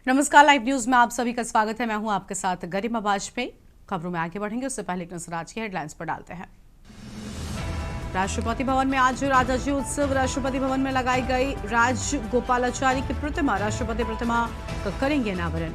नमस्कार, live news में आप सभी का स्वागत है। मैं हूं आपके साथ गरिमा वाजपेयी। खबरों में आगे बढ़ेंगे उससे पहले एक नजर आज की हेडलाइंस पर डालते हैं। राष्ट्रपति भवन में आज राजाजी उत्सव। राष्ट्रपति भवन में लगाई गई राजगोपालाचारी की प्रतिमा। राष्ट्रपति प्रतिमा का करेंगे अनावरण।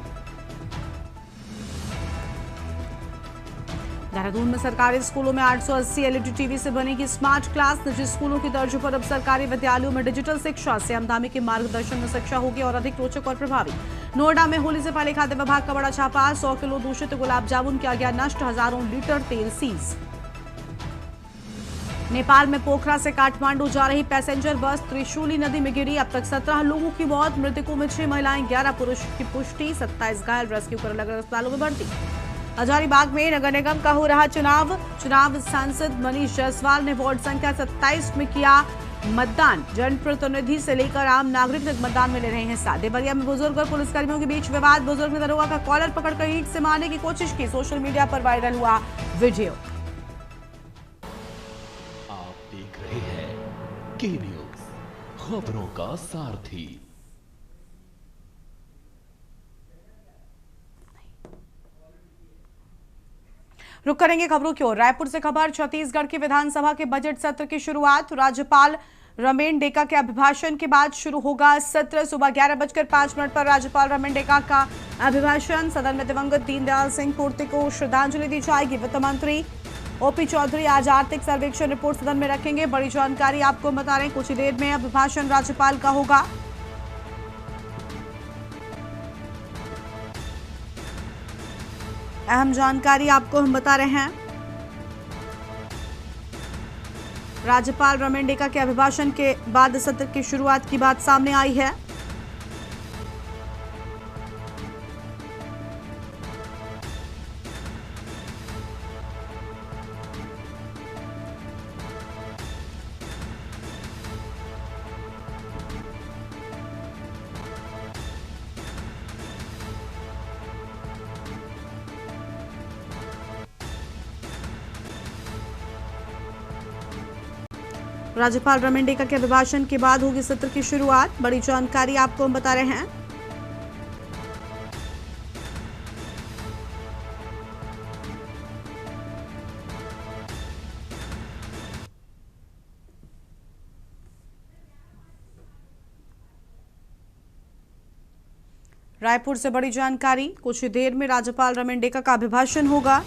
देहरादून में सरकारी स्कूलों में 880 एलईडी टीवी से बनेगी स्मार्ट क्लास। निजी स्कूलों की तर्ज पर अब सरकारी विद्यालयों में डिजिटल शिक्षा। सीएम धामी के मार्गदर्शन में शिक्षा होगी और अधिक रोचक और प्रभावी। नोएडा में होली से पहले खाद्य विभाग का बड़ा छापा। 100 किलो दूषित गुलाब जामुन किया गया नष्ट। हजारों लीटर तेल सीज। नेपाल में पोखरा से काठमांडू जा रही पैसेंजर बस त्रिशूली नदी में गिरी। अब तक 17 लोगों की मौत। मृतकों में 6 महिलाएं, 11 पुरुष की पुष्टि। 27 घायल, रेस्क्यू कर अलग अलग अस्पतालों में भर्ती। हजारीबाग में नगर निगम का हो रहा चुनाव सांसद मनीष जायसवाल ने वार्ड संख्या 27 में किया मतदान। जनप्रतिनिधि से लेकर आम नागरिक तक मतदान में ले रहे हैं हिस्सा। देवरिया में बुजुर्ग और पुलिसकर्मियों के बीच विवाद। बुजुर्ग ने दरोगा का कॉलर पकड़कर ईंट से मारने की कोशिश की। सोशल मीडिया पर वायरल हुआ वीडियो। आप देख रहे हैं के न्यूज, खबरों का सारथी। रुक करेंगे खबरों की ओर। रायपुर से खबर। छत्तीसगढ़ की विधानसभा के बजट सत्र की शुरुआत। राज्यपाल रमेन डेका के अभिभाषण के बाद शुरू होगा सत्र। सुबह 11:05 पर राज्यपाल रमेन डेका का अभिभाषण। सदन में दिवंगत दीनदयाल सिंह पूर्ति को श्रद्धांजलि दी जाएगी। वित्त मंत्री ओपी चौधरी आज आर्थिक सर्वेक्षण रिपोर्ट सदन में रखेंगे। बड़ी जानकारी आपको बता रहे हैं, कुछ ही देर में अभिभाषण राज्यपाल का होगा। अहम जानकारी आपको हम बता रहे हैं। राज्यपाल रमेन डेका के अभिभाषण के बाद सत्र की शुरुआत की बात सामने आई है। राज्यपाल रमेन डेका के अभिभाषण के बाद होगी सत्र की शुरुआत। बड़ी जानकारी आपको हम बता रहे हैं। रायपुर से बड़ी जानकारी। कुछ ही देर में राज्यपाल रमेन डेका का अभिभाषण होगा।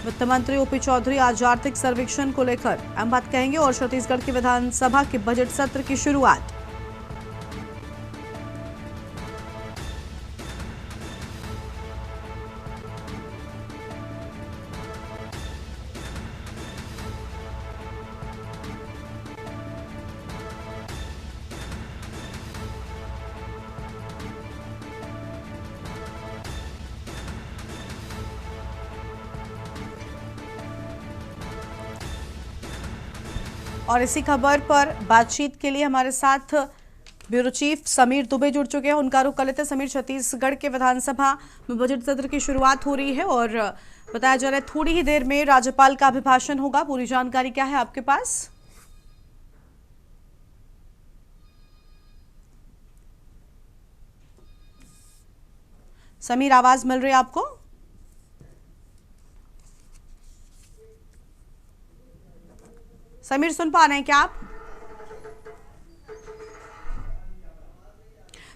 वित्त मंत्री ओपी चौधरी आज आर्थिक सर्वेक्षण को लेकर अहम बात कहेंगे और छत्तीसगढ़ की विधानसभा के बजट सत्र की शुरुआत। और इसी खबर पर बातचीत के लिए हमारे साथ ब्यूरो चीफ समीर दुबे जुड़ चुके हैं। उनका रुख कर लेते हैं। समीर, छत्तीसगढ़ के विधानसभा में बजट सत्र की शुरुआत हो रही है और बताया जा रहा है थोड़ी ही देर में राज्यपाल का अभिभाषण होगा। पूरी जानकारी क्या है आपके पास? समीर, आवाज मिल रही है आपको? समीर, सुन पा रहे हैं क्या आप?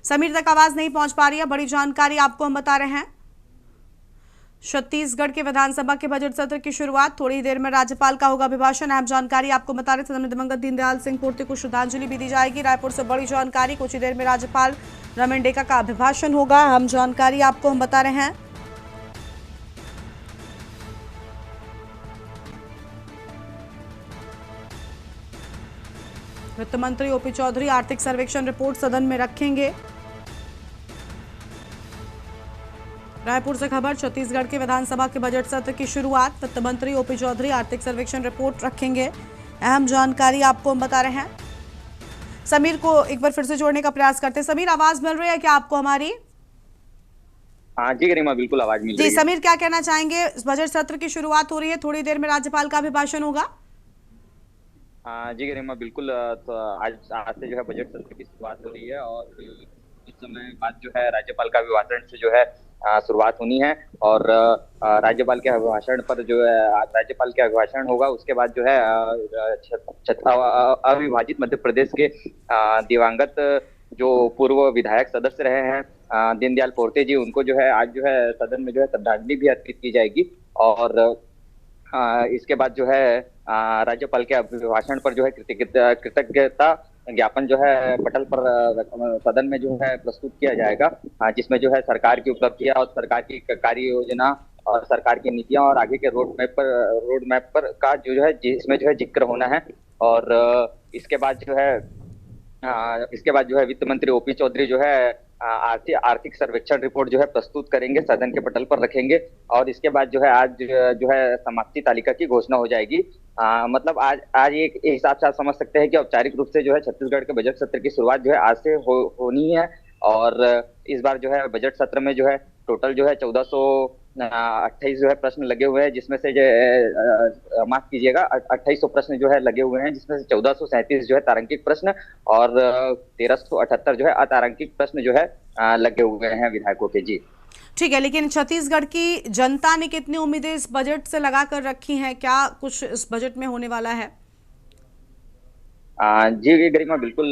समीर तक आवाज नहीं पहुंच पा रही है। बड़ी जानकारी आपको हम बता रहे हैं। छत्तीसगढ़ के विधानसभा के बजट सत्र की शुरुआत। थोड़ी देर में राज्यपाल का होगा अभिभाषण। अहम जानकारी आपको बता रहे हैं। सदन में दिवंगत दीनदयाल सिंह पूर्ति को श्रद्धांजलि भी दी जाएगी। रायपुर से बड़ी जानकारी। कुछ ही देर में राज्यपाल रमेन डेका का अभिभाषण होगा। अहम जानकारी आपको हम बता रहे हैं। वित्त मंत्री ओपी चौधरी आर्थिक सर्वेक्षण रिपोर्ट सदन में रखेंगे। रायपुर से खबर। छत्तीसगढ़ के विधानसभा के बजट सत्र की शुरुआत। वित्त मंत्री ओपी चौधरी आर्थिक सर्वेक्षण रिपोर्ट रखेंगे। अहम जानकारी आपको हम बता रहे हैं। समीर को एक बार फिर से जोड़ने का प्रयास करते हैं। समीर, आवाज मिल रही है क्या आपको हमारी? हाँ जी गरिमा, बिल्कुल आवाज मिल जी रही है। समीर, क्या कहना चाहेंगे? इस बजट सत्र की शुरुआत हो रही है, थोड़ी देर में राज्यपाल का अभिभाषण होगा। हाँ जी गरिमा, बिल्कुल तो आज आज से जो है बजट सत्र की शुरुआत हो रही है और कुछ समय बाद जो है राज्यपाल का अभिभाषण से जो है शुरुआत होनी है। और राज्यपाल के अभिभाषण पर जो है आज राज्यपाल के अभिभाषण होगा, उसके बाद जो है अविभाजित मध्य प्रदेश के दिवंगत जो पूर्व विधायक सदस्य रहे हैं दीनदयाल पोर्ते जी, उनको जो है आज जो है सदन में जो है श्रद्धांजलि भी अर्पित की जाएगी। और इसके बाद जो है राज्यपाल के अभिभाषण पर जो है कृतज्ञता ज्ञापन जो है पटल पर सदन में जो है प्रस्तुत किया जाएगा, जिसमें जो है सरकार की उपलब्धियां और सरकार की कार्य योजना और सरकार की नीतियां और आगे के रोड मैप पर का जो है जिसमें जो है जिक्र होना है। और इसके बाद जो है वित्त मंत्री ओपी चौधरी जो है आर्थिक सर्वेक्षण रिपोर्ट जो है प्रस्तुत करेंगे, सदन के पटल पर रखेंगे। और इसके बाद जो है आज जो है समाप्ति तालिका की घोषणा हो जाएगी। मतलब आज एक हिसाब से आप समझ सकते हैं कि औपचारिक रूप से जो है छत्तीसगढ़ के बजट सत्र की शुरुआत जो है आज से होनी है। और इस बार जो है बजट सत्र में जो है टोटल जो है 1428 जो है प्रश्न लगे हुए हैं, जिसमें से जो माफ कीजिएगा 2800 प्रश्न जो है लगे हुए हैं, जिसमें से 1437 जो है तारांकिक प्रश्न और 1378 जो है अतारांकिक प्रश्न जो है लगे हुए हैं विधायकों के। जी ठीक है, लेकिन छत्तीसगढ़ की जनता ने कितनी उम्मीदें इस बजट से लगा कर रखी हैं? क्या कुछ इस बजट में होने वाला है? जी गरिमा, बिल्कुल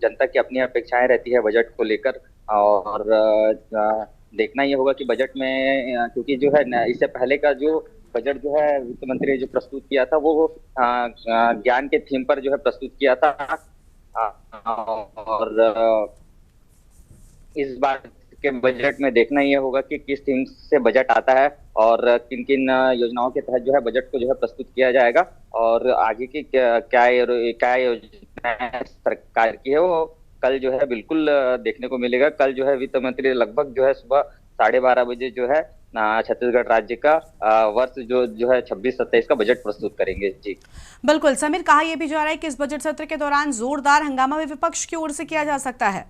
जनता की अपनी अपेक्षाएं रहती है बजट को लेकर। और देखना ये होगा कि बजट में क्योंकि जो है इससे पहले का जो बजट जो है वित्त मंत्री ने जो प्रस्तुत किया था वो ज्ञान के थीम पर जो है प्रस्तुत किया था। और इस बार के बजट में देखना ये होगा कि किस थीम से बजट आता है और किन किन योजनाओं के तहत जो है बजट को जो है प्रस्तुत किया जाएगा और आगे की क्या योजना सरकार की है वो कल जो है बिल्कुल देखने को मिलेगा। कल जो है वित्त मंत्री लगभग जो है सुबह 12:30 बजे जो है छत्तीसगढ़ राज्य का वर्ष जो है 26-27 का बजट प्रस्तुत करेंगे। जी बिल्कुल समीर, कहा यह भी जा रहा है कि इस बजट सत्र के दौरान जोरदार हंगामा भी विपक्ष की ओर से किया जा सकता है।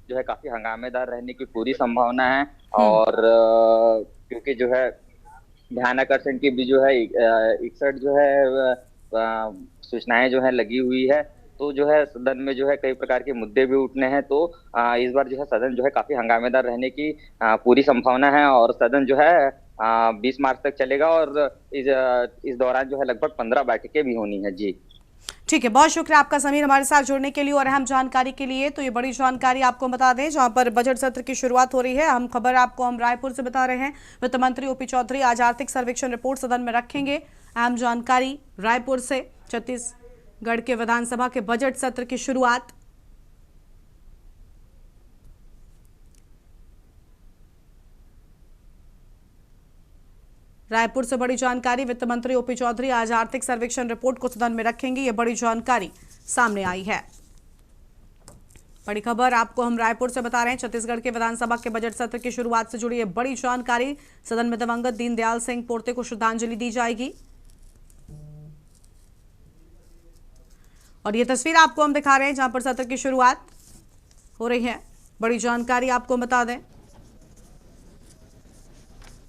जो है काफी हंगामेदार रहने की पूरी संभावना है। और क्योंकि जो है ध्यान आकर्षण की भी जो है 61 जो है सूचनाएं जो है लगी हुई है, तो जो है सदन में जो है कई प्रकार के मुद्दे भी उठने हैं। तो इस बार जो है सदन जो है काफी हंगामेदार रहने की पूरी संभावना है और सदन जो है 20 मार्च तक चलेगा और इस दौरान जो है लगभग 15 बैठकें भी होनी है। जी ठीक है, बहुत शुक्रिया आपका समीर हमारे साथ जुड़ने के लिए और अहम जानकारी के लिए। तो ये बड़ी जानकारी आपको बता दें, जहां पर बजट सत्र की शुरुआत हो रही है, हम रायपुर से बता रहे हैं। वित्त मंत्री ओपी चौधरी आज आर्थिक सर्वेक्षण रिपोर्ट सदन में रखेंगे। अहम जानकारी रायपुर से, छत्तीसगढ़ के विधानसभा के बजट सत्र की शुरुआत। रायपुर से बड़ी जानकारी, वित्त मंत्री ओपी चौधरी आज आर्थिक सर्वेक्षण रिपोर्ट को सदन में रखेंगे। यह बड़ी जानकारी सामने आई है। बड़ी खबर आपको हम रायपुर से बता रहे हैं। छत्तीसगढ़ के विधानसभा के बजट सत्र की शुरुआत से जुड़ी है बड़ी जानकारी। सदन में दिवंगत दीनदयाल सिंह पोर्ते को श्रद्धांजलि दी जाएगी और ये तस्वीर आपको हम दिखा रहे हैं जहां पर सत्र की शुरुआत हो रही है। बड़ी जानकारी आपको बता दें,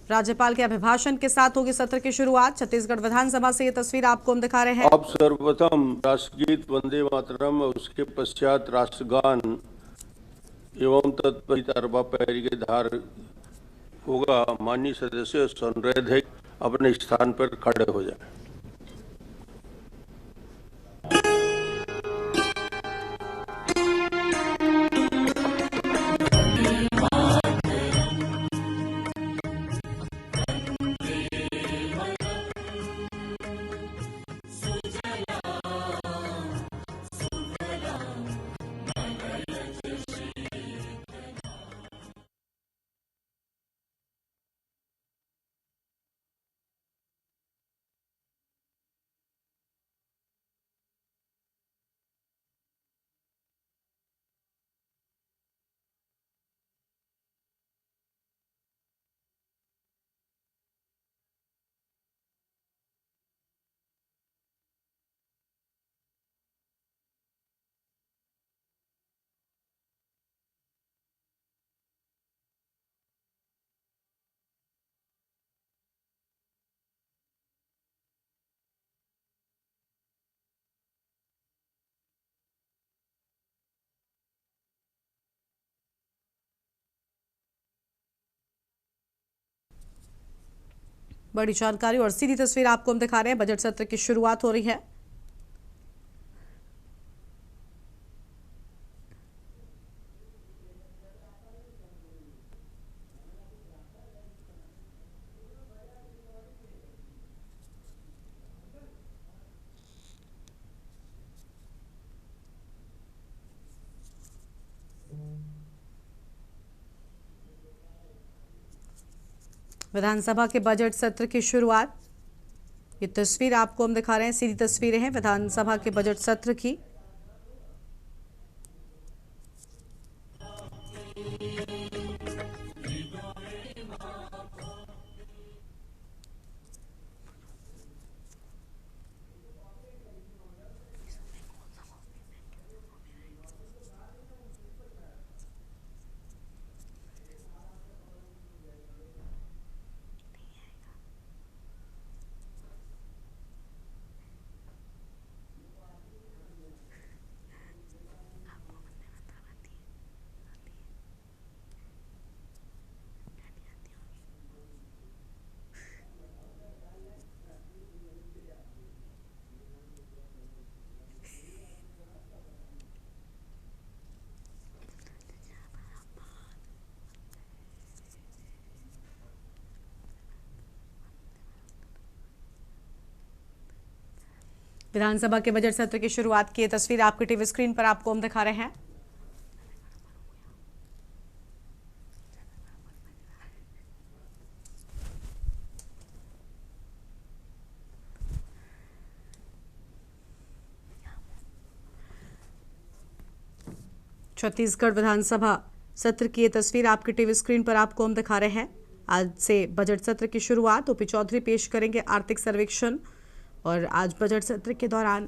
राज्यपाल के अभिभाषण के साथ होगी सत्र की शुरुआत। छत्तीसगढ़ विधानसभा से ये तस्वीर आपको हम दिखा रहे हैं। अब सर्वप्रथम राष्ट्रगीत वंदे मातरम, उसके पश्चात राष्ट्रगान एवं तत्परित अरबा पैरी के धार होगा। माननीय सदस्य अनुरोध है अपने स्थान पर खड़े हो जाए। बड़ी जानकारी और सीधी तस्वीर आपको हम दिखा रहे हैं। बजट सत्र की शुरुआत हो रही है। विधानसभा के बजट सत्र की शुरुआत, ये तस्वीर आपको हम दिखा रहे हैं। सीधी तस्वीरें हैं विधानसभा के बजट सत्र की। विधानसभा के बजट सत्र की शुरुआत की तस्वीर आपकी टीवी स्क्रीन पर आपको हम दिखा रहे हैं। छत्तीसगढ़ विधानसभा सत्र की ये तस्वीर आपकी टीवी स्क्रीन पर आपको हम दिखा रहे हैं। आज से बजट सत्र की शुरुआत। ओपी चौधरी पेश करेंगे आर्थिक सर्वेक्षण और आज बजट सत्र के दौरान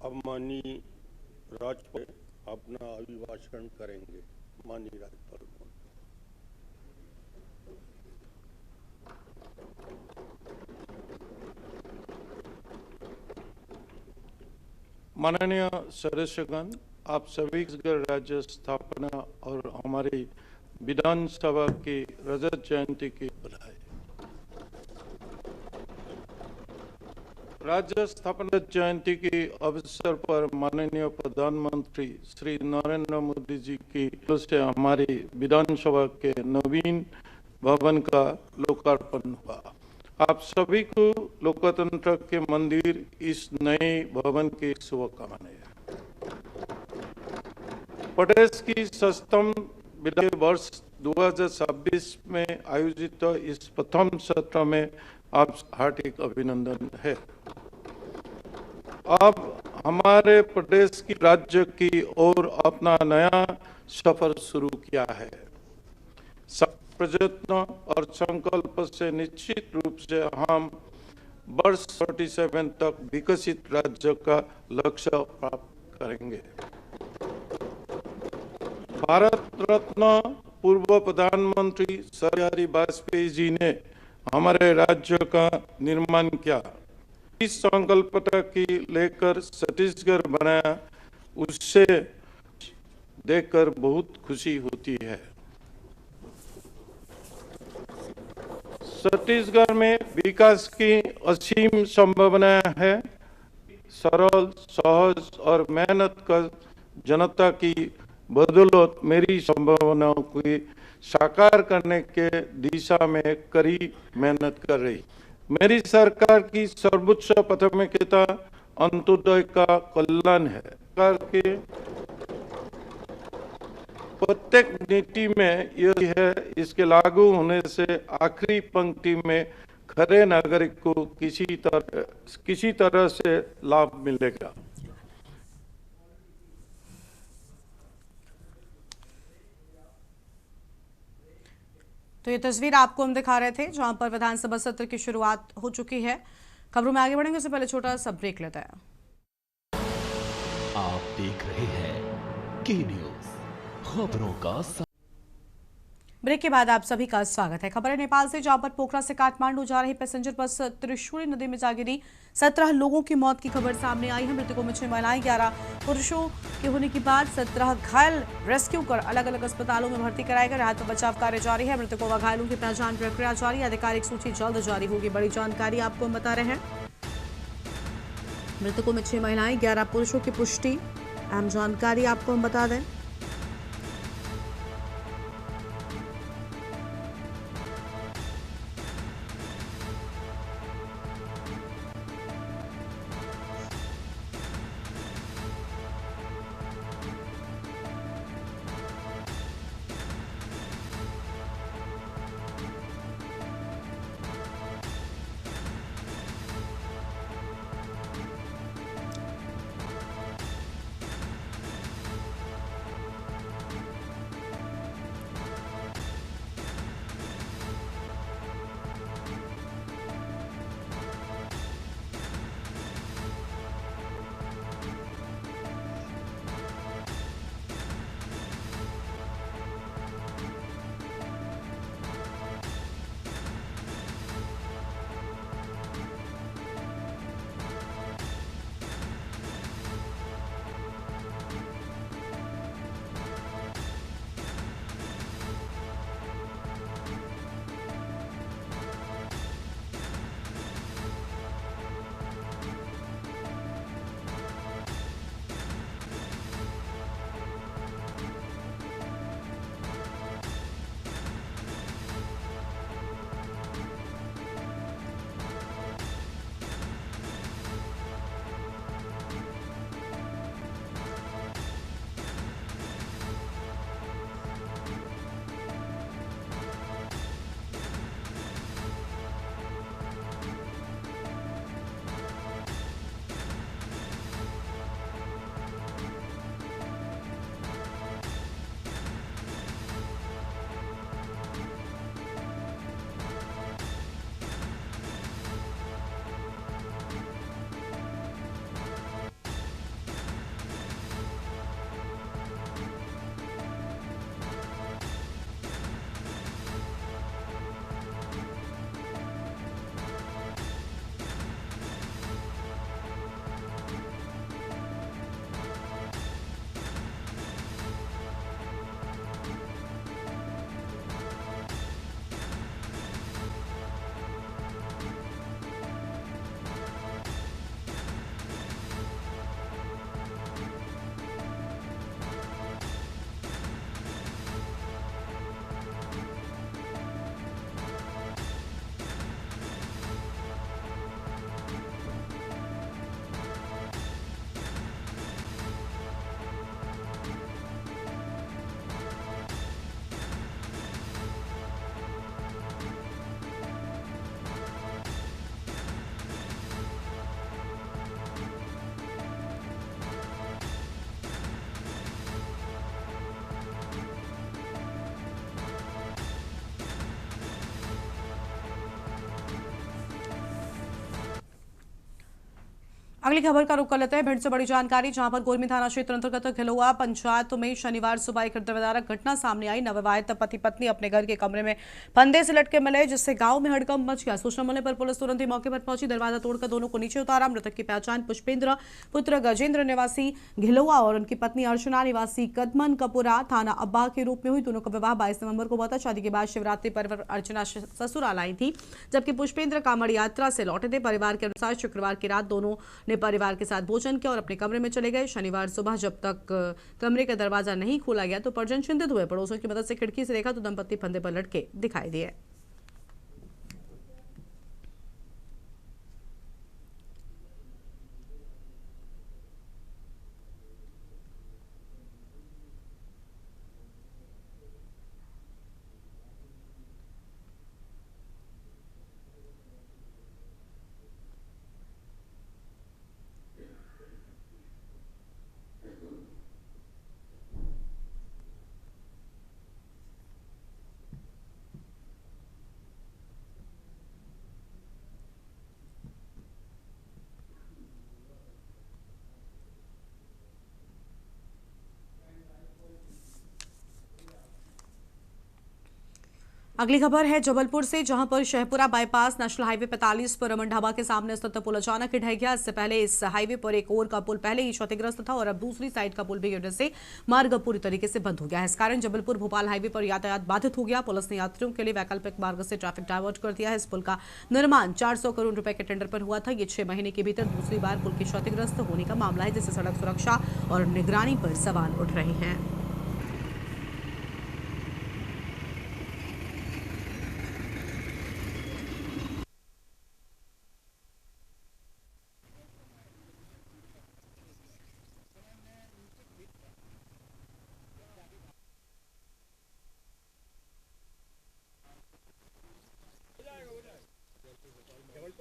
अब माननीय राज्यपाल अपना अभिभाषण करेंगे। माननीय राज्यपाल माननीय सदस्यगण, आप सभी राज्य स्थापना और हमारी विधानसभा की रजत जयंती की बधाई। राज्य स्थापना जयंती के अवसर पर माननीय प्रधानमंत्री श्री नरेंद्र मोदी जी की ओर से हमारी विधानसभा के नवीन भवन का लोकार्पण हुआ। आप सभी को लोकतंत्र के मंदिर इस नए भवन की शुभकामनाएं। प्रदेश की सप्तम विधायी वर्ष 2026 में आयोजित इस प्रथम सत्र में आप हार्दिक अभिनंदन है। अब हमारे प्रदेश की राज्य की ओर अपना नया सफर शुरू किया है। सब प्रयत्न और संकल्प से निश्चित रूप से हम वर्ष 47 तक विकसित राज्य का लक्ष्य प्राप्त करेंगे। भारत रत्न पूर्व प्रधानमंत्री अटल बिहारी वाजपेयी जी ने हमारे राज्य का निर्माण किया। इस संकल्पता की लेकर छत्तीसगढ़ बनाया, उससे देखकर बहुत खुशी होती है। छत्तीसगढ़ में विकास की असीम संभावना है। सरल, सहज और मेहनत कर जनता की बदौलत मेरी संभावनाओं को साकार करने के दिशा में कड़ी मेहनत कर रही। मेरी सरकार की सर्वोच्च प्राथमिकता अंत्योदय का कल्याण है। सरकार के प्रत्येक नीति में यह है, इसके लागू होने से आखिरी पंक्ति में खड़े नागरिक को किसी तरह से लाभ मिलेगा। तो ये तस्वीर आपको हम दिखा रहे थे जहां पर विधानसभा सत्र की शुरुआत हो चुकी है। खबरों में आगे बढ़ेंगे उससे पहले छोटा सा ब्रेक लेते हैं। आप देख रहे हैं के न्यूज, खबरों का ब्रेक के बाद आप सभी का स्वागत है। खबर है नेपाल से, जहां पर पोखरा से काठमांडू जा रही पैसेंजर बस त्रिशूली नदी में जा गिरी। 17 लोगों की मौत की खबर सामने आई है। मृतकों में 6 महिलाएं, 11 पुरुषों के होने के बाद 17 घायल रेस्क्यू कर अलग अलग अस्पतालों में भर्ती कराए गए। राहत और बचाव कार्य जारी है। मृतकों व घायलों की पहचान प्रक्रिया जारी है। आधिकारिक सूची जल्द जारी होगी। बड़ी जानकारी आपको हम बता रहे हैं। मृतकों में 6 महिलाएं, 11 पुरुषों की पुष्टि। अहम जानकारी आपको हम बता दें। अगली खबर का रुख कर लेते हैं भिंड से बड़ी जानकारी, जहां पर गोरमी थाना क्षेत्र अंतर्गत खिलौआ पंचायत में शनिवार सुबह एक हृदयविदारक घटना सामने आई। नवविवाहित पति पत्नी अपने घर के कमरे में फंदे से लटके मिले, जिससे गांव में हड़कंप मच गया। सूचना मिलने पर पुलिस तुरंत ही मौके पर पहुंची, दरवाजा तोड़कर दोनों को नीचे उतारा। मृतक की पहचान पुष्पेंद्र पुत्र गजेंद्र निवासी घिलौआ और उनकी पत्नी अर्चना निवासी कदमन कपुरा थाना अब्बा के रूप में हुई। दोनों का विवाह 22 नवंबर को हुआ था। शादी के बाद शिवरात्रि पर्व अर्चना ससुराल आई थी, जबकि पुष्पेंद्र कांवड़ यात्रा से लौटे थे। परिवार के अनुसार शुक्रवार की रात दोनों ने परिवार के साथ भोजन किया और अपने कमरे में चले गए। शनिवार सुबह जब तक कमरे का दरवाजा नहीं खोला गया तो परिजन चिंतित हुए। पड़ोसियों की मदद से खिड़की से देखा तो दंपति फंदे पर लटके दिखाई दिए। अगली खबर है जबलपुर से, जहां पर शहपुरा बाईपास नेशनल हाईवे 45 पर रमन ढाबा के सामने स्थित पुल अचानक ढह गया। इससे पहले इस हाईवे पर एक और का पुल पहले ही क्षतिग्रस्त था और अब दूसरी साइड का पुल भी गिरने से मार्ग पूरी तरीके से बंद हो गया है। इस कारण जबलपुर भोपाल हाईवे पर यातायात बाधित हो गया। पुलिस ने यात्रियों के लिए वैकल्पिक मार्ग से ट्रैफिक डायवर्ट कर दिया है। इस पुल का निर्माण 400 करोड़ रुपए के टेंडर पर हुआ था। ये 6 महीने के भीतर दूसरी बार पुल के क्षतिग्रस्त होने का मामला है, जिससे सड़क सुरक्षा और निगरानी पर सवाल उठ रहे हैं।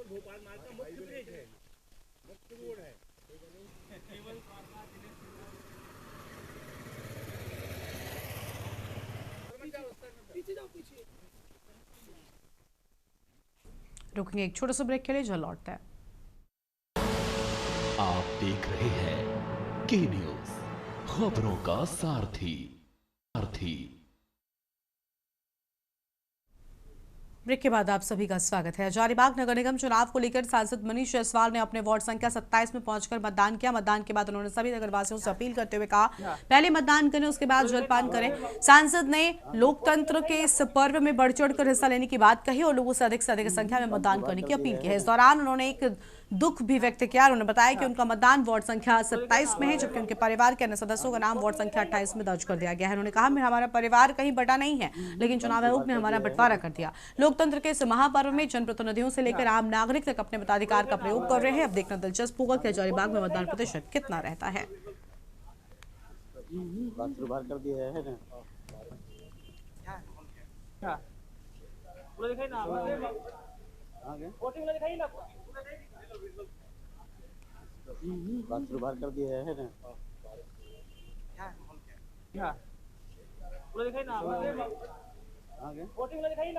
भोपाल मार्ग का मुख्य ब्रिज है, मुख्य रोड है। पीछे जाओ, पीछे रुकेंगे एक छोटे से ब्रेक के लिए, जल्द लौटते हैं। आप देख रहे हैं के न्यूज, खबरों का सारथी। ब्रेक के बाद आप सभी का स्वागत है। हजारीबाग नगर निगम चुनाव को लेकर सांसद मनीष जायसवाल ने अपने वार्ड संख्या 27 में पहुंचकर मतदान किया। मतदान के बाद उन्होंने सभी नगरवासियों से अपील करते हुए कहा, पहले मतदान करें, उसके बाद जलपान करें। सांसद ने लोकतंत्र के इस पर्व में बढ़ चढ़कर हिस्सा लेने की बात कही और लोगों से अधिक संख्या में मतदान करने की अपील की है। इस दौरान उन्होंने एक दुख भी व्यक्त किया। उन्होंने बताया कि उनका मतदान वार्ड संख्या 27 में है, जबकि उनके परिवार के अन्य सदस्यों का नाम वार्ड संख्या 28 में दर्ज कर दिया गया है। उन्होंने कहा, हमारा परिवार कहीं बटा नहीं है, लेकिन चुनाव आयोग ने हमारा बंटवारा कर दिया। लोकतंत्र के इस महापर्व में जनप्रतिनिधियों से लेकर आम नागरिक तक अपने मताधिकार का प्रयोग कर रहे हैं। अब देखना दिलचस्प होगा कि हजारीबाग में मतदान प्रतिशत कितना रहता है। बात कर दिया है ना, पूरा दिखाई ना, आगे वोटिंग दिखाई ना, बात कर दिया है ना, पूरा दिखाई ना, आगे वोटिंग दिखाई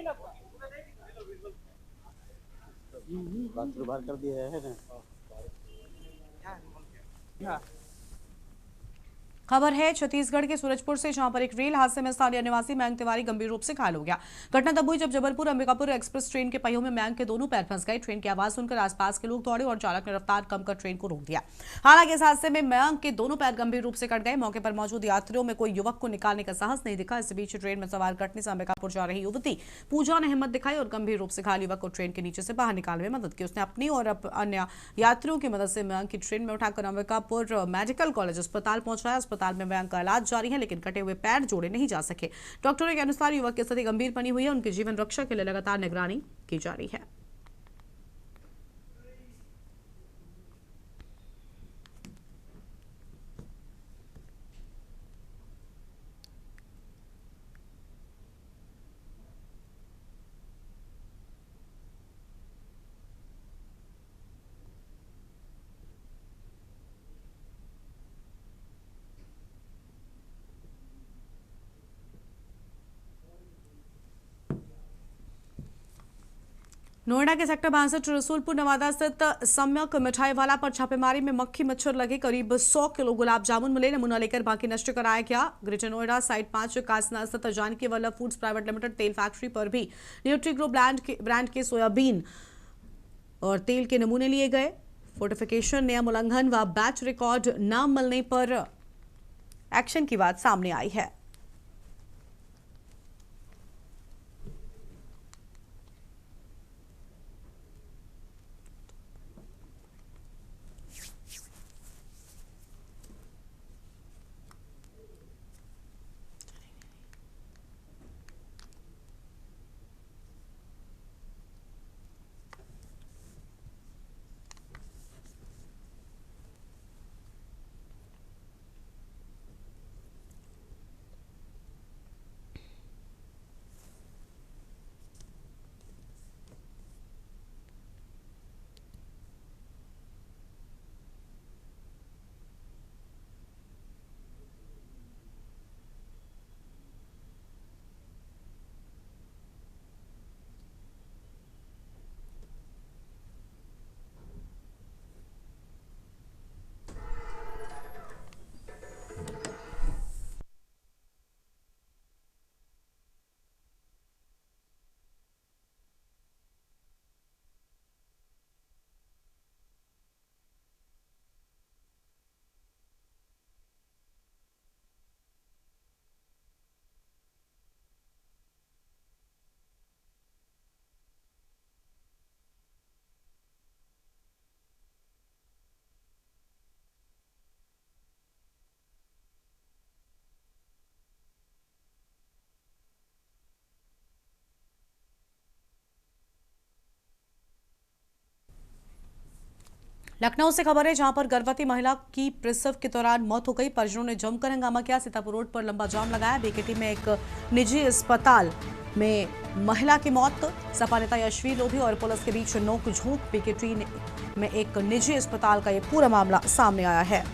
ना, बात कर दिया है ना। खबर है छत्तीसगढ़ के सूरजपुर से, जहां पर एक रेल हादसे में स्थानीय निवासी मयंक तिवारी गंभीर रूप से घायल हो गया। घटना तब हुई जब जबलपुर अंबिकापुर एक्सप्रेस ट्रेन के पहियों में मयंक के दोनों पैर फंस गए। ट्रेन की आवाज सुनकर आसपास के लोग दौड़े और चालक ने रफ्तार कम कर ट्रेन को रोक दिया। हालांकि इस हादसे में मयंक के दोनों पैर गंभीर रूप से कट गए। मौके पर मौजूद यात्रियों में कोई युवक को निकालने का साहस नहीं दिखा। इस बीच ट्रेन में सवार कटनी से अंबिकापुर जा रही युवती पूजा ने हिम्मत दिखाई और गंभीर रूप से घायल युवक को ट्रेन के नीचे से बाहर निकालने में मदद की। उसने अपनी और अन्य यात्रियों की मदद से मयंक की ट्रेन में उठाकर अंबिकापुर मेडिकल कॉलेज अस्पताल पहुंचाया। अस्पताल में मयंक का जारी है, लेकिन कटे हुए पैर जोड़े नहीं जा सके। डॉक्टरों के अनुसार युवक की स्थिति गंभीर बनी हुई है। उनकी जीवन रक्षा के लिए लगातार निगरानी की जा रही है। नोएडा के सेक्टर 62 रसूलपुर नवादा स्थित सम्यक मिठाई वाला पर छापेमारी में मक्खी मच्छर लगे। करीब 100 किलो गुलाब जामुन मिले। नमूना लेकर बाकी नष्ट कराया गया। ग्रेटर नोएडा साइट 5 कासना स्थित Janki Vallabh Foods Private Limited तेल फैक्ट्री पर भी न्यूट्री ग्रो ब्रांड के सोयाबीन और तेल के नमूने लिए गए। फोर्टिफिकेशन नियम उल्लंघन व बैच रिकॉर्ड न मिलने पर एक्शन की बात सामने आई है। लखनऊ से खबर है, जहां पर गर्भवती महिला की प्रसव के दौरान मौत हो गई। परिजनों ने जमकर हंगामा किया। सीतापुर रोड पर लंबा जाम लगाया। बीकेटी में एक निजी अस्पताल में महिला की मौत। सपा नेता यशवी लोधी और पुलिस के बीच नोक-झोंक। बीकेटी में एक निजी अस्पताल का यह पूरा मामला सामने आया है।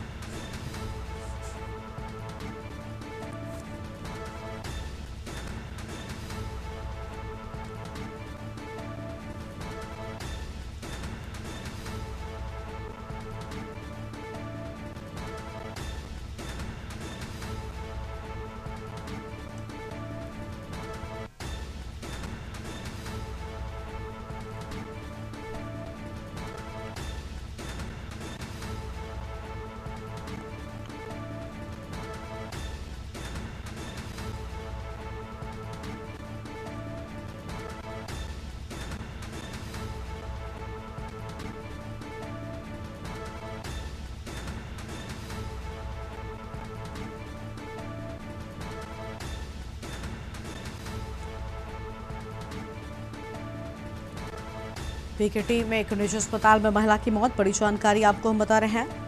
बीकेटी में एक निजी अस्पताल में महिला की मौत। बड़ी जानकारी आपको हम बता रहे हैं।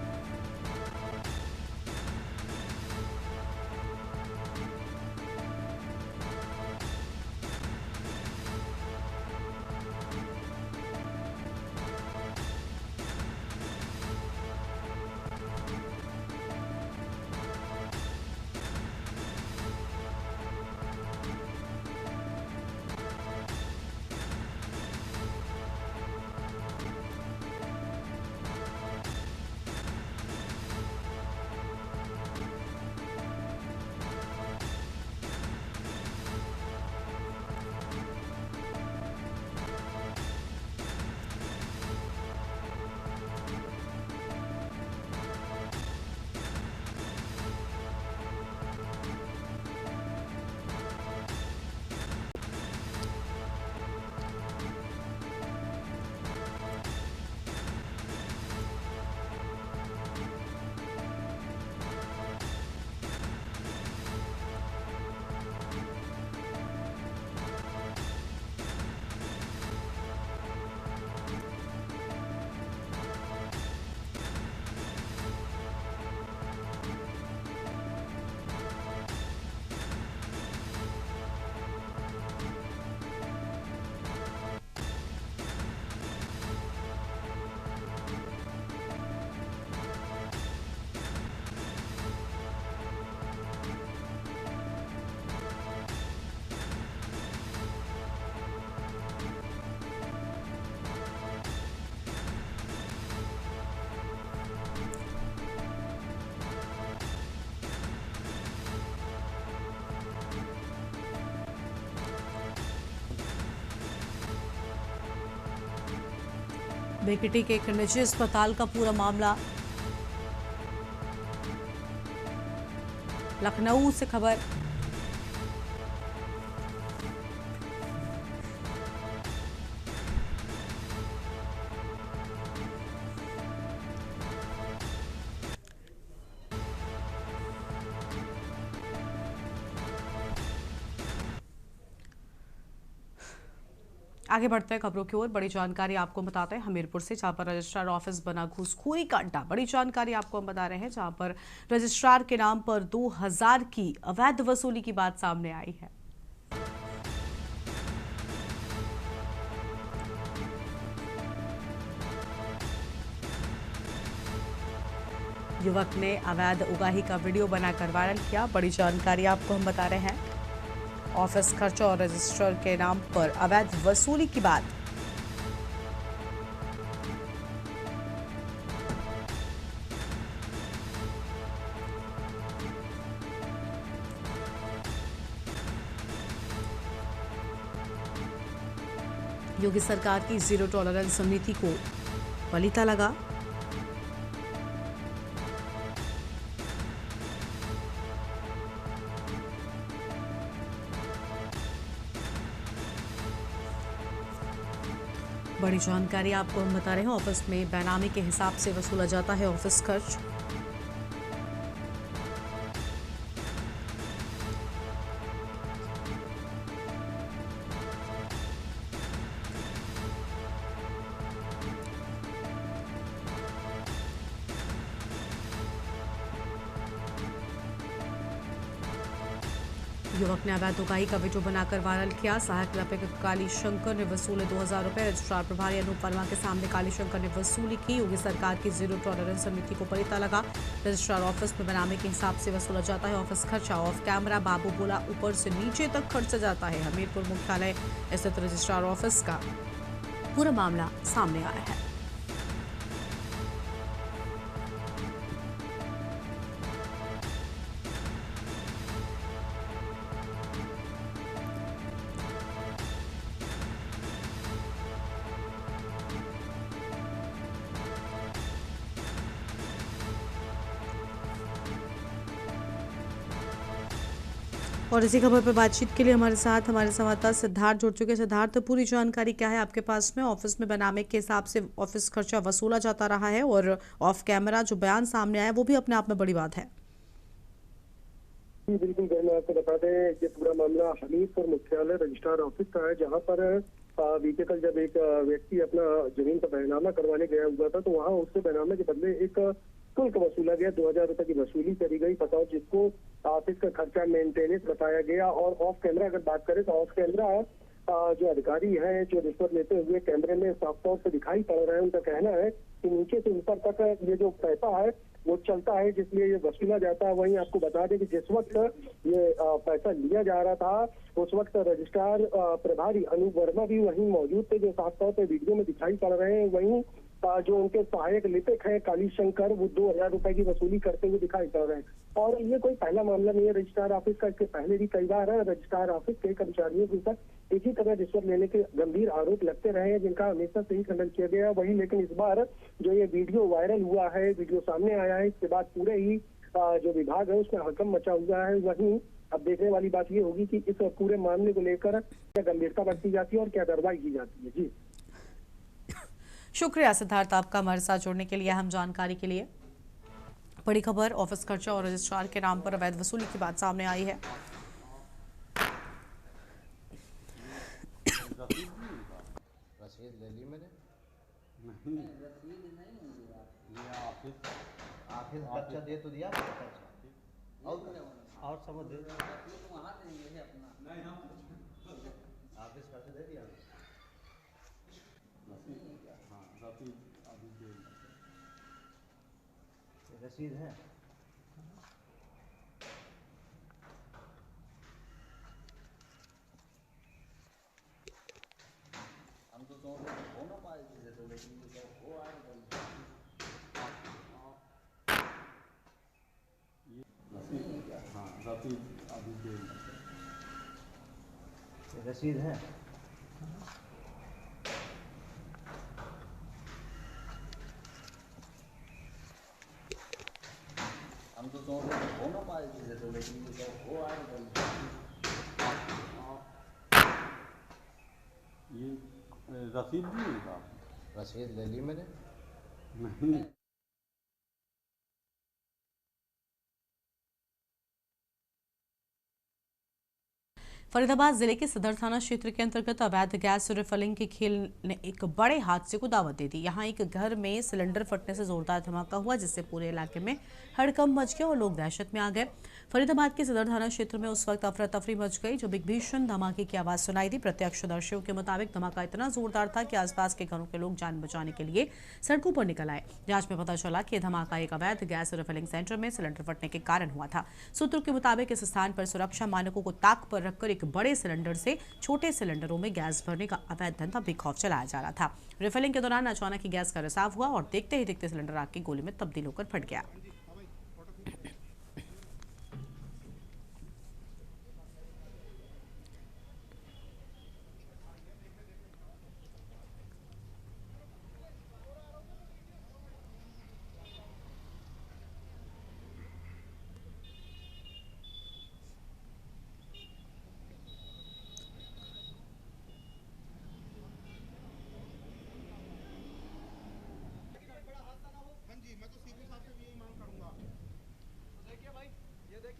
बीकेटी के एक निजी अस्पताल का पूरा मामला। लखनऊ से खबर। आगे बढ़ते हैं खबरों की ओर। बड़ी जानकारी आपको बताते हैं हमीरपुर से, जहां पर रजिस्ट्रार ऑफिस बना घूसखोरी का अड्डा। बड़ी जानकारी आपको हम बता रहे हैं, जहां पर रजिस्ट्रार के नाम पर 2000 की अवैध वसूली की बात सामने आई है। युवक ने अवैध उगाही का वीडियो बनाकर वायरल किया। बड़ी जानकारी आपको हम बता रहे हैं, ऑफिस खर्च और रजिस्ट्रार के नाम पर अवैध वसूली की बात। योगी सरकार की जीरो टॉलरेंस नीति को पलीता लगा। बड़ी जानकारी आपको हम बता रहे हैं, ऑफिस में बेनामी के हिसाब से वसूला जाता है ऑफिस खर्च। युवक ने अवैध उगाही का वीडियो बनाकर वायरल किया। सहायक अध्यापक काली शंकर ने वसूले 2000 रुपए। रजिस्ट्रार प्रभारी अनूप वर्मा के सामने काली शंकर ने वसूली की। योगी सरकार की जीरो टॉलरेंस नीति को पलीता लगा। रजिस्ट्रार ऑफिस में बेनामी के हिसाब से वसूला जाता है ऑफिस खर्चा। ऑफ कैमरा बाबू बोला ऊपर से नीचे तक खर्चा जाता है। हमीरपुर मुख्यालय स्थित रजिस्ट्रार ऑफिस का पूरा मामला सामने आया है। और इसी खबर पर बातचीत के लिए हमारे साथ हमारे संवाददाता सिद्धार्थ जुड़ चुके हैं। सिद्धार्थ, पूरी जानकारी क्या है आपके पास में? ऑफिस में बेनामी के हिसाब से ऑफिस खर्चा वसूला जाता रहा है और ऑफ कैमरा जो बयान सामने आया वो भी अपने आप में बड़ी बात है। बिल्कुल, मैं आपको बता दें ये पूरा मामला हमीरपुर मुख्यालय रजिस्ट्रार ऑफिस का है, जहाँ पर बीते कल जब एक व्यक्ति अपना जमीन का बैनामा करवाने गया हुआ था, तो वहाँ उससे बैनामे के बदले एक शुल्क वसूला गया। 2000 रुपए की वसूली करी गई, बताओ, जिसको ऑफिस का खर्चा मेंटेनेंस बताया गया। और ऑफ कैमरा अगर बात करें तो ऑफ कैमरा जो अधिकारी हैं जो रिश्वत लेते हुए कैमरे में साफ तौर से दिखाई पड़ रहे हैं, उनका कहना है कि नीचे से ऊपर तक ये जो पैसा है वो चलता है, जिसलिए ये वसूला जाता है। वहीं आपको बता दें कि जिस वक्त ये पैसा लिया जा रहा था उस वक्त रजिस्ट्रार प्रभारी अनूप वर्मा भी वहीं मौजूद थे, जो साफ तौर पर वीडियो में दिखाई पड़ रहे हैं। वहीं जो उनके सहायक लिपिक है काली शंकर, वो 2000 रुपए की वसूली करते हुए दिखाई पड़ रहे हैं। और ये कोई पहला मामला नहीं है रजिस्ट्रार ऑफिस का, इसके पहले भी कई बार है रजिस्ट्रार ऑफिस के कर्मचारियों के ऊपर इसी तरह रिश्वत लेने के गंभीर आरोप लगते रहे हैं, जिनका हमेशा से ही खंडन किया गया। वही लेकिन इस बार जो ये वीडियो वायरल हुआ है, वीडियो सामने आया है, इसके बाद पूरे ही जो विभाग है उसमें हड़कंप मचा हुआ है। वहीं अब देखने वाली बात ये होगी कि इस पूरे मामले को लेकर क्या गंभीरता बरती जाती है और क्या कार्रवाई की जाती है। जी शुक्रिया सिद्धार्थ आपका हमारे साथ जुड़ने के लिए, अहम जानकारी के लिए। बड़ी खबर, ऑफिस खर्चा और रजिस्ट्रार के नाम पर अवैध वसूली की बात सामने आई है। रसीद ले ली मैंने? नहीं, रसीद नहीं लिया। ऑफिस खर्चा दे तो दिया और समझ दे वहाँ देंगे अपना। नहीं, ऑफिस खर्चा दे दिया। हाँ, रसीद अभी दे। रसीद है? हम तो हो ना पाए थे, तो लेकिन वो आएगा। हाँ, रसीद अभी दे। रसीद है? ये रसीद भी नहीं था। रसीद ले ली मैंने। नहीं। फरीदाबाद जिले के सदर थाना क्षेत्र के अंतर्गत अवैध गैस रिफिलिंग के खेल ने एक बड़े हादसे को दावत दे दी। यहां एक घर में सिलेंडर फटने से जोरदार धमाका हुआ, जिससे पूरे इलाके में हड़कंप मच गया और लोग दहशत में आ गए। फरीदाबाद के सदर थाना क्षेत्र में उस वक्त अफरा तफरी मच गई जब एक भीषण धमाके की आवाज सुनाई दी। प्रत्यक्षदर्शियों के मुताबिक धमाका इतना जोरदार था कि आसपास के घरों के लोग जान बचाने के लिए सड़कों पर निकल आए। जांच में पता चला कि धमाका एक अवैध गैस रिफिलिंग सेंटर में सिलेंडर फटने के कारण हुआ था। सूत्रों के मुताबिक इस स्थान पर सुरक्षा मानकों को ताक पर रखकर एक बड़े सिलेंडर से छोटे सिलेंडरों में गैस भरने का अवैध धंधा बेखौफ चलाया जा रहा था। रिफिलिंग के दौरान अचानक ही गैस का रिसाव हुआ और देखते ही देखते सिलेंडर आग की गोली में तब्दील होकर फट गया।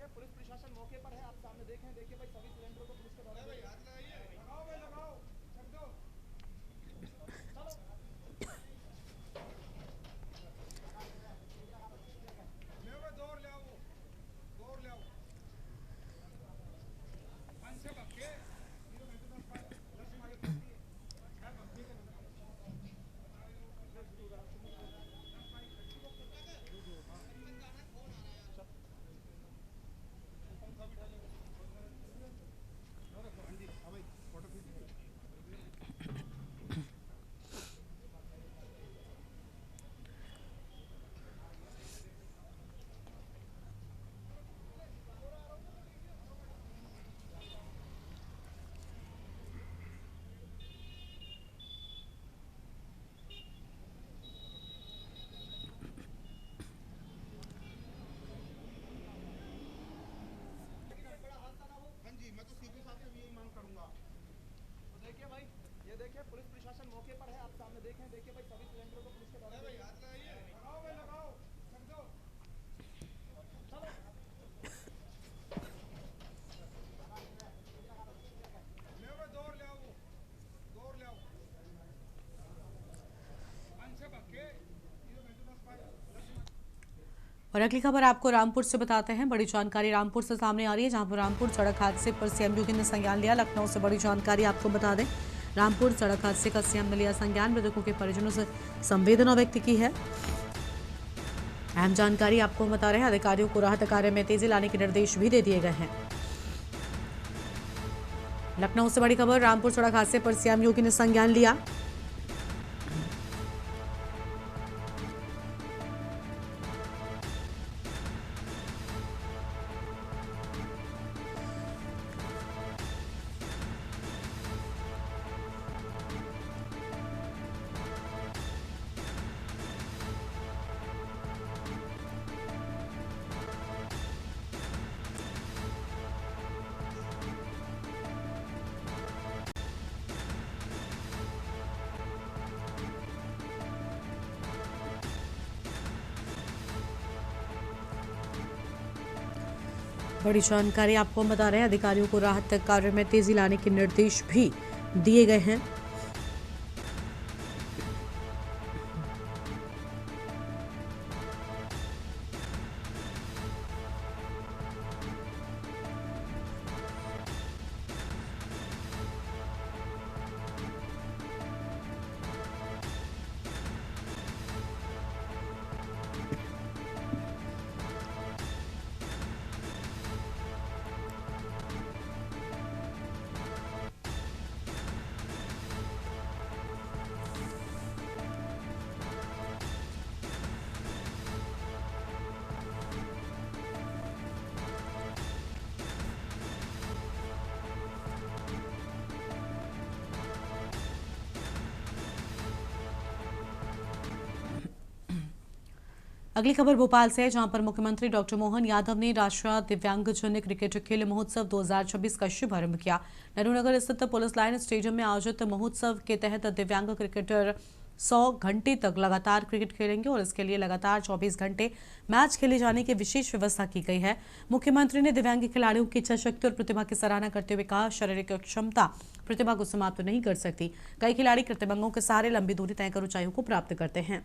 पुलिस प्रशासन मौके पर है, आप सामने देखें। देखिए भाई, सभी सिलेंडरों को पुलिस के द्वारा लगाओ भाई, लगाओ, चल दो, चलो। ले वो दौड़ ले आओ, दौड़ ले आओ। पांच से बक्के पुलिस प्रशासन मौके पर है, आप सामने देखें। देखिए भाई, सभी सिलेंडरों को पुलिस के द्वारा लगाओ भाई, लगाओ, चल दो, चलो। ले वो दौड़ ले आओ, दौड़ ले आओ। पांच से बक्के और अगली खबर आपको रामपुर से बताते हैं। बड़ी जानकारी रामपुर से सामने आ रही है, जहां पर रामपुर सड़क हादसे पर सीएम योगी ने संज्ञान लिया। लखनऊ से बड़ी जानकारी आपको बता दें, रामपुर सड़क हादसे का सीएम ने लिया संज्ञान। मृतकों के परिजनों से संवेदना व्यक्त की है। अहम जानकारी आपको बता रहे हैं, अधिकारियों को राहत कार्य में तेजी लाने के निर्देश भी दे दिए गए हैं। लखनऊ से बड़ी खबर, रामपुर सड़क हादसे पर सीएम योगी ने संज्ञान लिया। बड़ी जानकारी आपको बता रहे हैं, अधिकारियों को राहत कार्य में तेजी लाने के निर्देश भी दिए गए हैं। अगली खबर भोपाल से है, जहां पर मुख्यमंत्री डॉक्टर मोहन यादव ने राष्ट्रीय दिव्यांगजन क्रिकेट खेल महोत्सव 2026 का शुभारंभ किया। नेहरू स्थित पुलिस लाइन स्टेडियम में आयोजित महोत्सव के तहत दिव्यांग क्रिकेटर 100 घंटे तक लगातार क्रिकेट खेलेंगे और इसके लिए लगातार 24 घंटे मैच खेले जाने की विशेष व्यवस्था की गई है। मुख्यमंत्री ने दिव्यांग खिलाड़ियों की इच्छा शक्ति और प्रतिभा की सराहना करते हुए कहा, शारीरिक क्षमता प्रतिभा को समाप्त नहीं कर सकती। कई खिलाड़ी कृत्रिमंगों के सहारे लंबी दूरी तय कर ऊंचाइयों को प्राप्त करते हैं।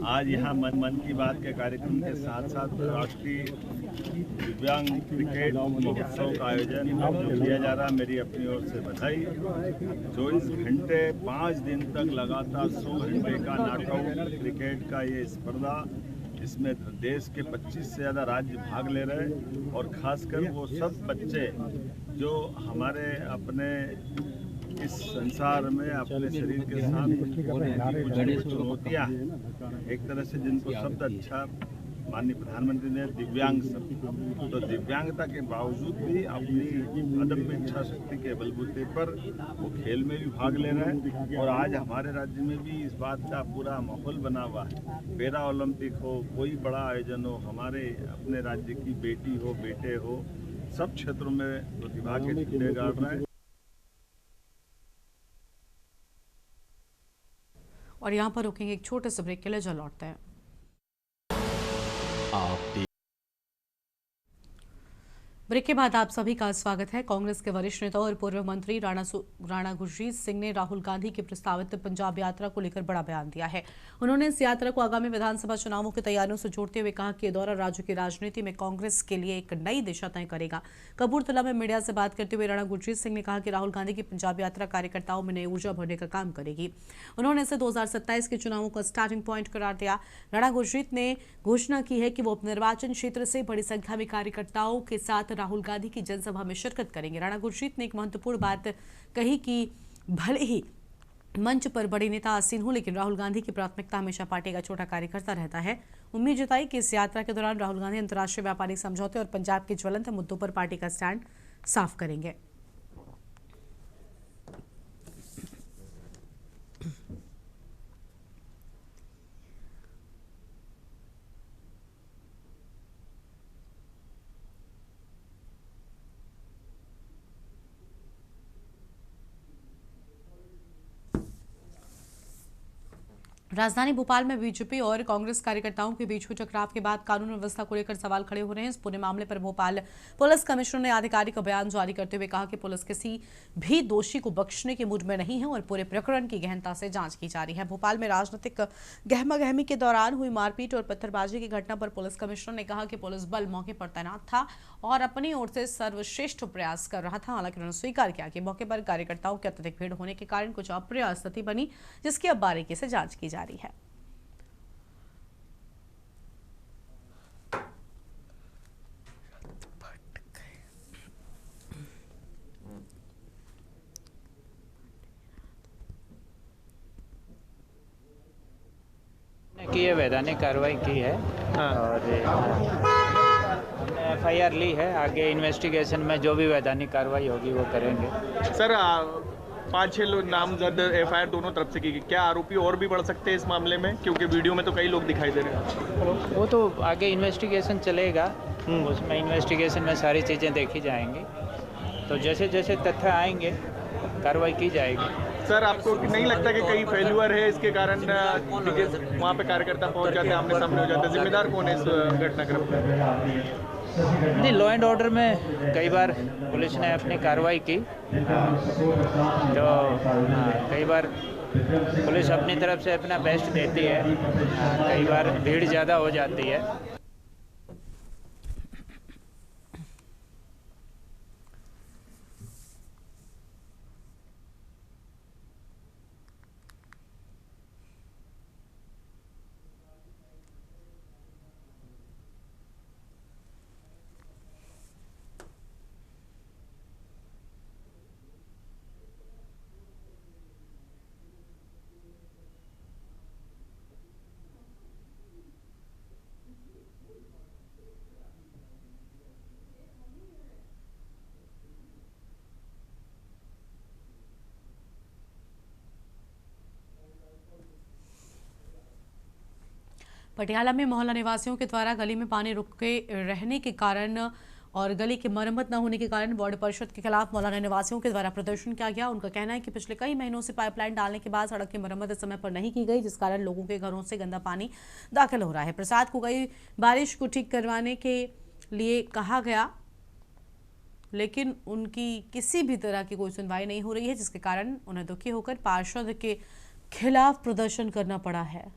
आज यहाँ मन की बात के कार्यक्रम के साथ साथ राष्ट्रीय दिव्यांग क्रिकेट महोत्सव का आयोजन जो किया जा रहा है, मेरी अपनी ओर से बधाई। 24 घंटे 5 दिन तक लगातार 100 घंटे का नॉकआउट क्रिकेट का ये स्पर्धा, इसमें देश के 25 से ज़्यादा राज्य भाग ले रहे हैं और ख़ासकर वो सब बच्चे जो हमारे अपने इस संसार में अपने शरीर के साथ कुछ चुनौतियाँ हैं, एक तरह से जिनको शब्द अच्छा माननीय प्रधानमंत्री ने दिव्यांग शब्द, तो दिव्यांगता के बावजूद भी अपनी अदम्य इच्छा शक्ति के बलबूते पर वो खेल में भी भाग ले रहे हैं। और आज हमारे राज्य में भी इस बात का पूरा माहौल बना हुआ है। पैरा ओलंपिक हो, कोई बड़ा आयोजन हो, हमारे अपने राज्य की बेटी हो, बेटे हो, सब क्षेत्रों में प्रतिभा के झंडे गाड़ रहे हैं। और यहाँ पर रुकेंगे एक छोटे से ब्रेक के लिए, जो लौटते हैं। ब्रेक के बाद आप सभी का स्वागत है। कांग्रेस के वरिष्ठ नेता और पूर्व मंत्री राणा गुरजीत सिंह ने राहुल गांधी की प्रस्तावित पंजाब यात्रा को लेकर बड़ा बयान दिया है। उन्होंने इस यात्रा को आगामी विधानसभा चुनावों की तैयारियों से जोड़ते हुए कहा कि यह दौरा राज्य की राजनीति में कांग्रेस के लिए एक नई दिशा तय करेगा। कपूरथला में मीडिया से बात करते हुए राणा गुरजीत सिंह ने कहा कि राहुल गांधी की पंजाब यात्रा कार्यकर्ताओं में नई ऊर्जा भरने का काम करेगी। उन्होंने इसे 2027 के चुनावों का स्टार्टिंग पॉइंट करार दिया। राणा गुरजीत ने घोषणा की है कि वो अपने निर्वाचन क्षेत्र से बड़ी संख्या में कार्यकर्ताओं के साथ राहुल गांधी की जनसभा में शिरकत करेंगे। राणा गुरजीत ने एक महत्वपूर्ण बात कही कि भले ही मंच पर बड़े नेता आसीन हो, लेकिन राहुल गांधी की प्राथमिकता हमेशा पार्टी का छोटा कार्यकर्ता रहता है। उम्मीद जताई कि इस यात्रा के दौरान राहुल गांधी अंतर्राष्ट्रीय व्यापारिक समझौते और पंजाब के ज्वलंत मुद्दों पर पार्टी का स्टैंड साफ करेंगे। राजधानी भोपाल में बीजेपी और कांग्रेस कार्यकर्ताओं के बीच हुए टकराव के बाद कानून व्यवस्था को लेकर सवाल खड़े हो रहे हैं। इस पूरे मामले पर भोपाल पुलिस कमिश्नर ने आधिकारिक बयान जारी करते हुए कहा कि पुलिस किसी भी दोषी को बख्शने के मूड में नहीं है और पूरे प्रकरण की गहनता से जांच की जा रही है। भोपाल में राजनीतिक गहमागहमी के दौरान हुई मारपीट और पत्थरबाजी की घटना पर पुलिस कमिश्नर ने कहा कि पुलिस बल मौके पर तैनात था और अपनी ओर से सर्वश्रेष्ठ प्रयास कर रहा था। हालांकि उन्होंने स्वीकार किया कि मौके पर कार्यकर्ताओं की अत्यधिक भीड़ होने के कारण कुछ अप्रिय स्थिति बनी, जिसकी अब बारीकी से जांच की जा रही है। की ये वैधानिक कार्रवाई की है और हमने एफआईआर ली है। आगे इन्वेस्टिगेशन में जो भी वैधानिक कार्रवाई होगी वो करेंगे। सर 5-6 लोग नामजद एफआईआर दोनों तरफ से की गई, क्या आरोपी और भी बढ़ सकते हैं इस मामले में? क्योंकि वीडियो में तो कई लोग दिखाई दे रहे हैं। वो तो आगे इन्वेस्टिगेशन चलेगा, उसमें इन्वेस्टिगेशन में सारी चीज़ें देखी जाएंगी। तो जैसे जैसे तथ्य आएंगे कार्रवाई की जाएगी। सर आपको नहीं लगता कि कहीं फेल्यूअर है इसके कारण वहाँ पे कार्यकर्ता पहुँच जाते हैं, आमने सामने हो जाते हैं? जिम्मेदार कौन है इस घटनाक्रम में? नहीं, लॉ एंड ऑर्डर में कई बार पुलिस ने अपनी कार्रवाई की, तो कई बार पुलिस अपनी तरफ से अपना बेस्ट देती है, कई बार भीड़ ज़्यादा हो जाती है। पटियाला में मोहल्ला निवासियों के द्वारा गली में पानी रुके रहने के कारण और गली की मरम्मत न होने के कारण वार्ड परिषद के खिलाफ मोहल्ला निवासियों के द्वारा प्रदर्शन किया गया। उनका कहना है कि पिछले कई महीनों से पाइपलाइन डालने के बाद सड़क की मरम्मत समय पर नहीं की गई, जिस कारण लोगों के घरों से गंदा पानी दाखिल हो रहा है। प्रसाद को गई बारिश को ठीक करवाने के लिए कहा गया, लेकिन उनकी किसी भी तरह की कोई सुनवाई नहीं हो रही है, जिसके कारण उन्हें दुखी होकर पार्षद के खिलाफ प्रदर्शन करना पड़ा है।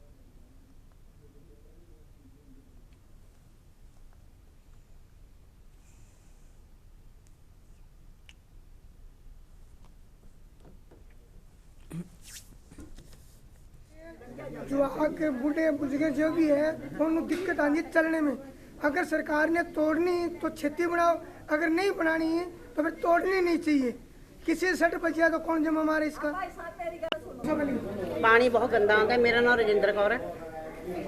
जो आगे बूढ़े बुजुर्ग जो भी है उन्हें दिक्कत आनी है चलने में। अगर सरकार ने तोड़नी तो छेती बनाओ, अगर नहीं बनानी है तो फिर तोड़नी नहीं चाहिए। किसी से सट बच जाए तो कौन जमा मारे इसका। पानी बहुत गंदा आता है। मेरा नाम रजिंदर कौर है,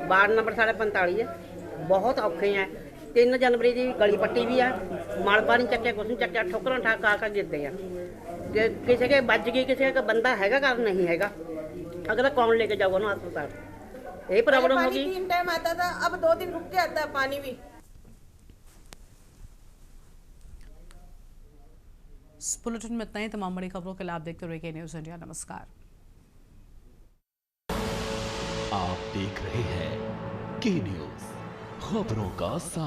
वार्ड नंबर 45 है। बहुत औखे हैं। 3 जनवरी की गली पट्टी भी है, माल पानी चक्या कुछ नहीं चक्या, ठोकर ठा का गिरते हैं। किसी के बज गई, किसी का बंदा हैगा घर नहीं हैगा, अगला कौन लेके जाओगे ना अस्पताल। यही प्रॉब्लम होगी। 3 टाइम आता था, अब 2 दिन रुक के आता है पानी भी। इस बुलेटिन में इतना ही। तमाम बड़ी खबरों के लिए आप देखते रहिए न्यूज़ इंडिया। नमस्कार। आप देख रहे हैं के न्यूज़, खबरों का साथ।